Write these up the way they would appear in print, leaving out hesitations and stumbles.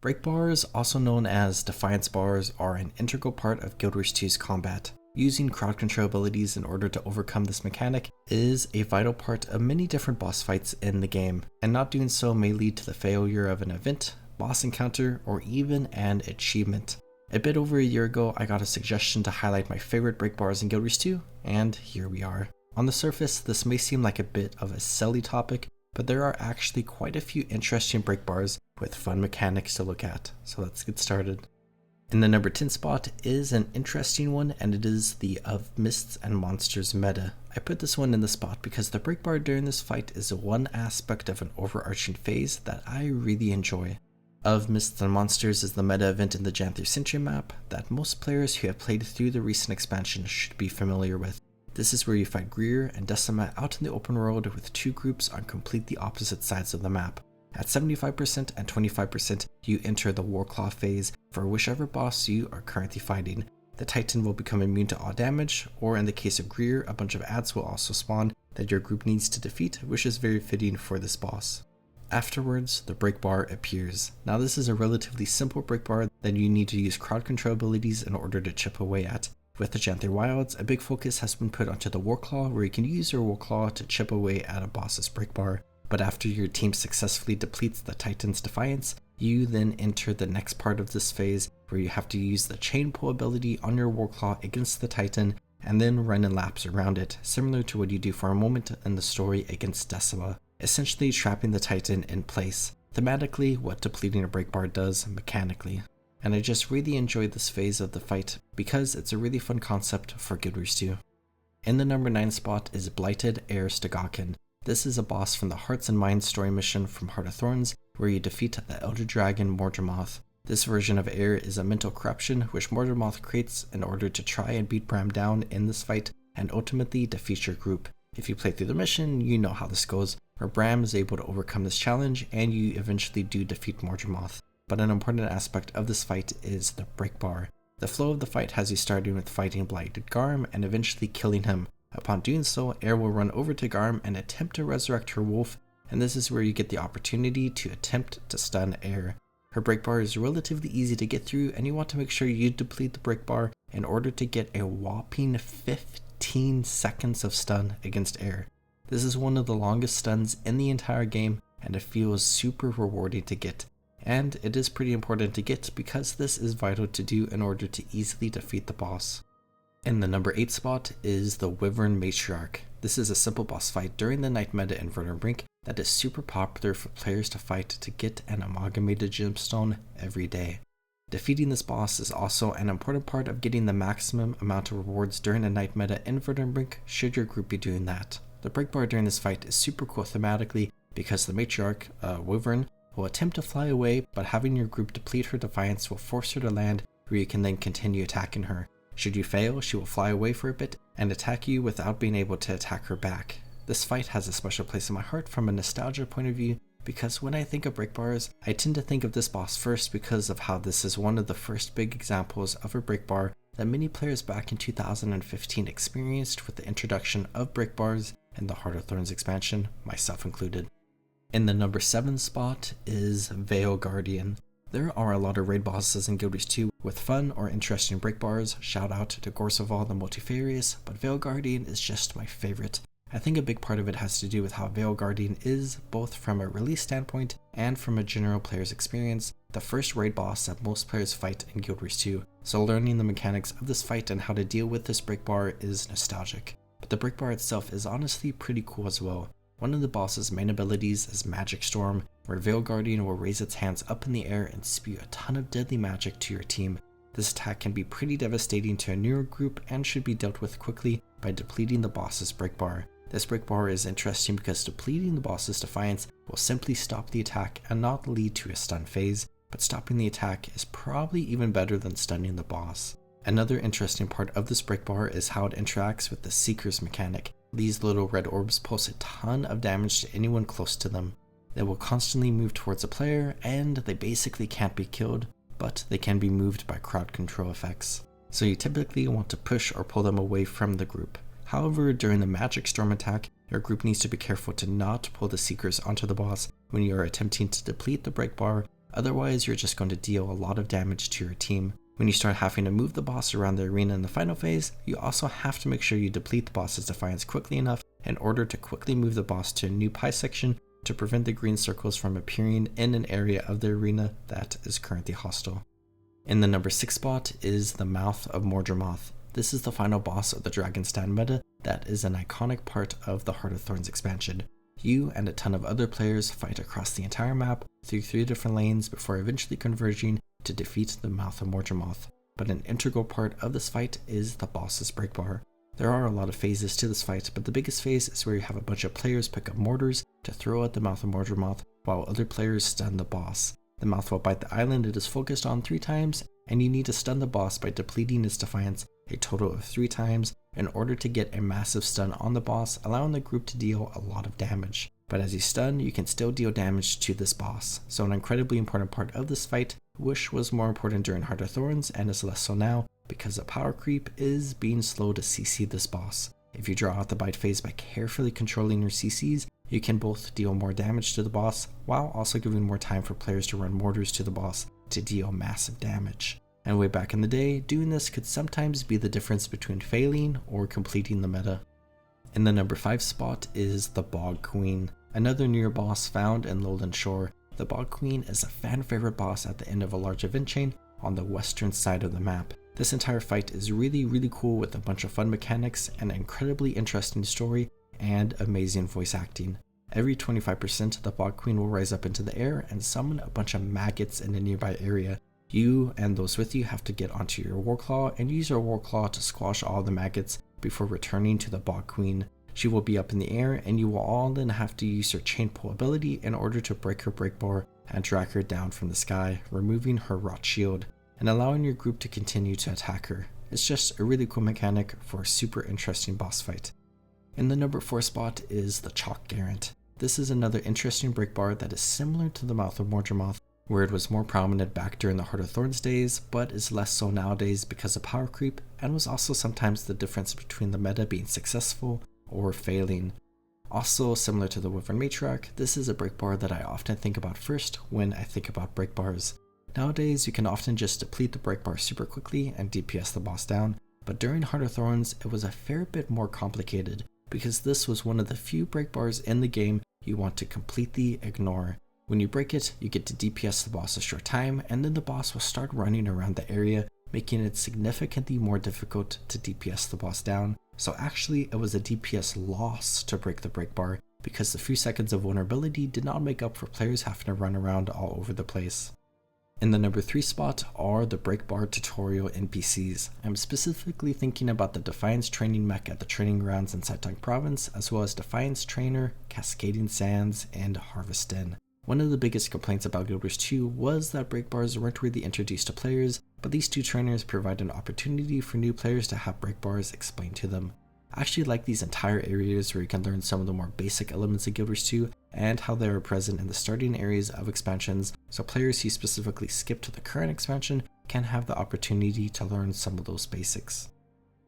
Break bars, also known as Defiance bars, are an integral part of Guild Wars 2's combat. Using crowd control abilities in order to overcome this mechanic is a vital part of many different boss fights in the game, and not doing so may lead to the failure of an event, boss encounter, or even an achievement. A bit over a year ago, I got a suggestion to highlight my favorite break bars in Guild Wars 2, and here we are. On the surface, this may seem like a bit of a silly topic, but there are actually quite a few interesting break bars with fun mechanics to look at, so let's get started. In the number 10 spot is an interesting one, and it is the Of Mists and Monsters meta. I put this one in the spot because the break bar during this fight is one aspect of an overarching phase that I really enjoy. Of Mists and Monsters is the meta event in the Janthir Sentry map that most players who have played through the recent expansion should be familiar with. This is where you fight Greer and Decima out in the open world with two groups on completely opposite sides of the map. At 75% and 25%, you enter the Warclaw phase for whichever boss you are currently fighting. The Titan will become immune to all damage, or in the case of Greer, a bunch of adds will also spawn that your group needs to defeat, which is very fitting for this boss. Afterwards, the break bar appears. Now this is a relatively simple break bar that you need to use crowd control abilities in order to chip away at. With the Janthir Wilds, a big focus has been put onto the Warclaw, where you can use your Warclaw to chip away at a boss's break bar. But after your team successfully depletes the Titan's Defiance, you then enter the next part of this phase, where you have to use the Chain Pull ability on your Warclaw against the Titan, and then run in laps around it, similar to what you do for a moment in the story against Decima, essentially trapping the Titan in place. Thematically, what depleting a break bar does mechanically. And I just really enjoyed this phase of the fight because it's a really fun concept for Guild Wars 2. In the number 9 spot is Blighted Eir Stegalkin. This is a boss from the Hearts and Minds story mission from Heart of Thorns, where you defeat the Elder Dragon Mordremoth. This version of Eir is a mental corruption which Mordremoth creates in order to try and beat Bram down in this fight and ultimately defeat your group. If you play through the mission, you know how this goes, where Bram is able to overcome this challenge and you eventually do defeat Mordremoth. But an important aspect of this fight is the break bar. The flow of the fight has you starting with fighting Blighted Garm and eventually killing him. Upon doing so, Eir will run over to Garm and attempt to resurrect her wolf, and this is where you get the opportunity to attempt to stun Eir. Her break bar is relatively easy to get through, and you want to make sure you deplete the break bar in order to get a whopping 15 seconds of stun against Eir. This is one of the longest stuns in the entire game, and it feels super rewarding to get. And it is pretty important to get because this is vital to do in order to easily defeat the boss. In the number 8 spot is the Wyvern Matriarch. This is a simple boss fight during the night meta in Verdant that is super popular for players to fight to get an amalgamated gemstone every day. Defeating this boss is also an important part of getting the maximum amount of rewards during a night meta in Verdant should your group be doing that. The break bar during this fight is super cool thematically because the Matriarch, Wyvern, will attempt to fly away, but having your group deplete her Defiance will force her to land, where you can then continue attacking her. Should you fail, she will fly away for a bit and attack you without being able to attack her back. This fight has a special place in my heart from a nostalgia point of view, because when I think of break bars, I tend to think of this boss first because of how this is one of the first big examples of a break bar that many players back in 2015 experienced with the introduction of break bars in the Heart of Thorns expansion, myself included. In the number 7 spot is Vale Guardian. There are a lot of raid bosses in Guild Wars 2 with fun or interesting break bars, shout out to Gorseval the Multifarious, but Vale Guardian is just my favorite. I think a big part of it has to do with how Vale Guardian is, both from a release standpoint and from a general player's experience, the first raid boss that most players fight in Guild Wars 2, so learning the mechanics of this fight and how to deal with this break bar is nostalgic. But the break bar itself is honestly pretty cool as well. One of the boss's main abilities is Magic Storm, where Vale Guardian will raise its hands up in the air and spew a ton of deadly magic to your team. This attack can be pretty devastating to a newer group and should be dealt with quickly by depleting the boss's break bar. This break bar is interesting because depleting the boss's Defiance will simply stop the attack and not lead to a stun phase, but stopping the attack is probably even better than stunning the boss. Another interesting part of this break bar is how it interacts with the Seeker's mechanic. These little red orbs pose a ton of damage to anyone close to them. They will constantly move towards a player, and they basically can't be killed, but they can be moved by crowd control effects. So you typically want to push or pull them away from the group. However, during the Magic Storm attack, your group needs to be careful to not pull the Seekers onto the boss when you are attempting to deplete the break bar otherwise you're just going to deal a lot of damage to your team. When you start having to move the boss around the arena in the final phase, you also have to make sure you deplete the boss's defiance quickly enough in order to quickly move the boss to a new pie section to prevent the green circles from appearing in an area of the arena that is currently hostile. In the number 6 spot is the Mouth of Mordremoth. This is the final boss of the Dragon's Den meta that is an iconic part of the Heart of Thorns expansion. You and a ton of other players fight across the entire map through 3 different lanes before eventually converging to defeat the Mouth of Mordremoth. But an integral part of this fight is the boss's breakbar. There are a lot of phases to this fight, but the biggest phase is where you have a bunch of players pick up mortars to throw at the Mouth of Mordremoth while other players stun the boss. The mouth will bite the island it is focused on 3 times, and you need to stun the boss by depleting its defiance a total of 3 times in order to get a massive stun on the boss, allowing the group to deal a lot of damage. But as you stun, you can still deal damage to this boss, so an incredibly important part of this fight, which was more important during Heart of Thorns and is less so now, because the power creep is being slow to CC this boss. If you draw out the bite phase by carefully controlling your CCs, you can both deal more damage to the boss, while also giving more time for players to run mortars to the boss to deal massive damage. And way back in the day, doing this could sometimes be the difference between failing or completing the meta. In the number 5 spot is the Bog Queen, another near boss found in Lowland Shore. The Bog Queen is a fan favorite boss at the end of a large event chain on the western side of the map. This entire fight is really cool with a bunch of fun mechanics, an incredibly interesting story, and amazing voice acting. Every 25% the Bog Queen will rise up into the air and summon a bunch of maggots in a nearby area. You and those with you have to get onto your Warclaw and use your Warclaw to squash all the maggots before returning to the Bog Queen. She will be up in the air, and you will all then have to use your chain pull ability in order to break her breakbar and drag her down from the sky, removing her rot shield, and allowing your group to continue to attack her. It's just a really cool mechanic for a super interesting boss fight. In the number 4 spot is the Chak Gerent. This is another interesting breakbar that is similar to the Mouth of Mordremoth, where it was more prominent back during the Heart of Thorns days, but is less so nowadays because of power creep, and was also sometimes the difference between the meta being successful or failing. Also similar to the Wyvern Matriarch, this is a breakbar that I often think about first when I think about breakbars. Nowadays, you can often just deplete the breakbar super quickly and DPS the boss down, but during Heart of Thorns, it was a fair bit more complicated, because this was one of the few breakbars in the game you want to completely ignore. When you break it, you get to DPS the boss a short time, and then the boss will start running around the area, making it significantly more difficult to DPS the boss down. So actually, it was a DPS loss to break the breakbar, because the few seconds of vulnerability did not make up for players having to run around all over the place. In the number 3 spot are the breakbar tutorial NPCs. I'm specifically thinking about the Defiance training mech at the training grounds in Saitang province, as well as Defiance Trainer, Cascading Sands, and Harvest Den. One of the biggest complaints about Guild Wars 2 was that breakbars weren't really introduced to players, but these 2 trainers provide an opportunity for new players to have breakbars explained to them. I actually like these entire areas where you can learn some of the more basic elements of Guild Wars 2 and how they are present in the starting areas of expansions, so players who specifically skip to the current expansion can have the opportunity to learn some of those basics.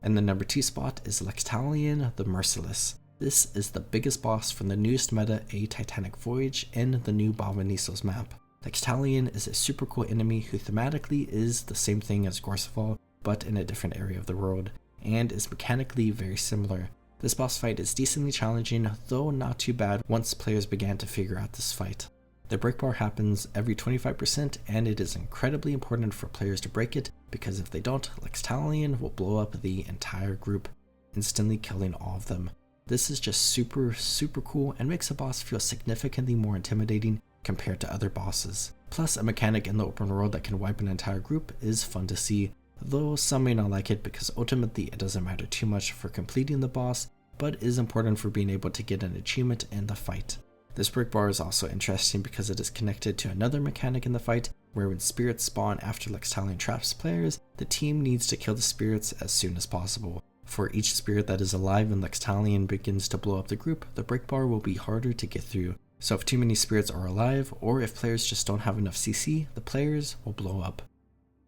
And the number 2 spot is Lextalion the Merciless. This is the biggest boss from the newest meta, A Titanic Voyage, in the new Balvanisos map. Lextalion is a super cool enemy who thematically is the same thing as Gorseval, but in a different area of the world, and is mechanically very similar. This boss fight is decently challenging, though not too bad once players began to figure out this fight. The breakbar happens every 25%, and it is incredibly important for players to break it, because if they don't, Lextalion will blow up the entire group, instantly killing all of them. This is just super cool and makes a boss feel significantly more intimidating compared to other bosses. Plus, a mechanic in the open world that can wipe an entire group is fun to see, though some may not like it because ultimately it doesn't matter too much for completing the boss, but is important for being able to get an achievement in the fight. This breakbar is also interesting because it is connected to another mechanic in the fight, where when spirits spawn after Lextalion traps players, the team needs to kill the spirits as soon as possible. For each spirit that is alive when Lextalion begins to blow up the group, the breakbar will be harder to get through. So if too many spirits are alive, or if players just don't have enough CC, the players will blow up.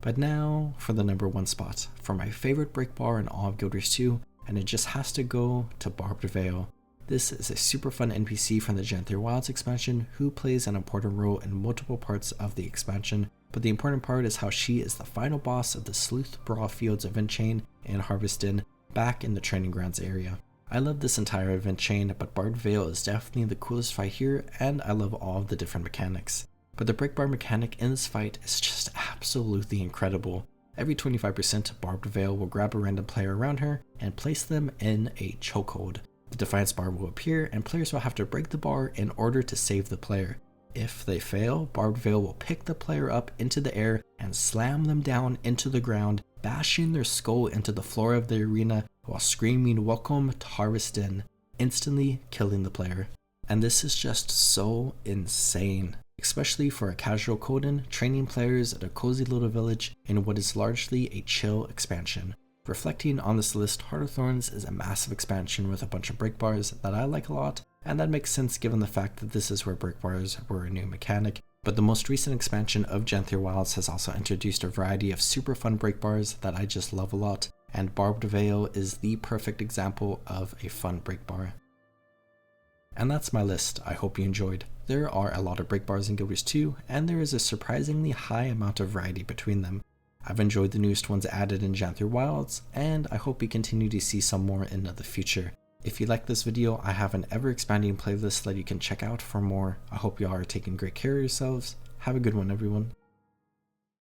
But now for the number 1 spot, for my favorite breakbar in all of Guild Wars 2, and it just has to go to Barbed Vale. This is a super fun NPC from the Genther Wilds expansion who plays an important role in multiple parts of the expansion, but the important part is how she is the final boss of the Sleuth Brawl Fields event chain in Harveston, back in the Training Grounds area. I love this entire event chain, but Barbed Vale is definitely the coolest fight here, and I love all of the different mechanics. But the break bar mechanic in this fight is just absolutely incredible. Every 25% Barbed Vale will grab a random player around her and place them in a chokehold. The Defiance bar will appear and players will have to break the bar in order to save the player. If they fail, Barbed Vale will pick the player up into the air and slam them down into the ground, bashing their skull into the floor of the arena while screaming "Welcome to Harveston," instantly killing the player. And this is just so insane, especially for a casual Coden training players at a cozy little village in what is largely a chill expansion. Reflecting on this list, Heart of Thorns is a massive expansion with a bunch of break bars that I like a lot, and that makes sense given the fact that this is where break bars were a new mechanic. But the most recent expansion of Genther Wilds has also introduced a variety of super fun break bars that I just love a lot, and Barbed Vale is the perfect example of a fun break bar. And that's my list. I hope you enjoyed. There are a lot of break bars in Guild Wars 2, and there is a surprisingly high amount of variety between them. I've enjoyed the newest ones added in Genther Wilds, and I hope we continue to see some more in the future. If you like this video, I have an ever-expanding playlist that you can check out for more. I hope you all are taking great care of yourselves. Have a good one, everyone.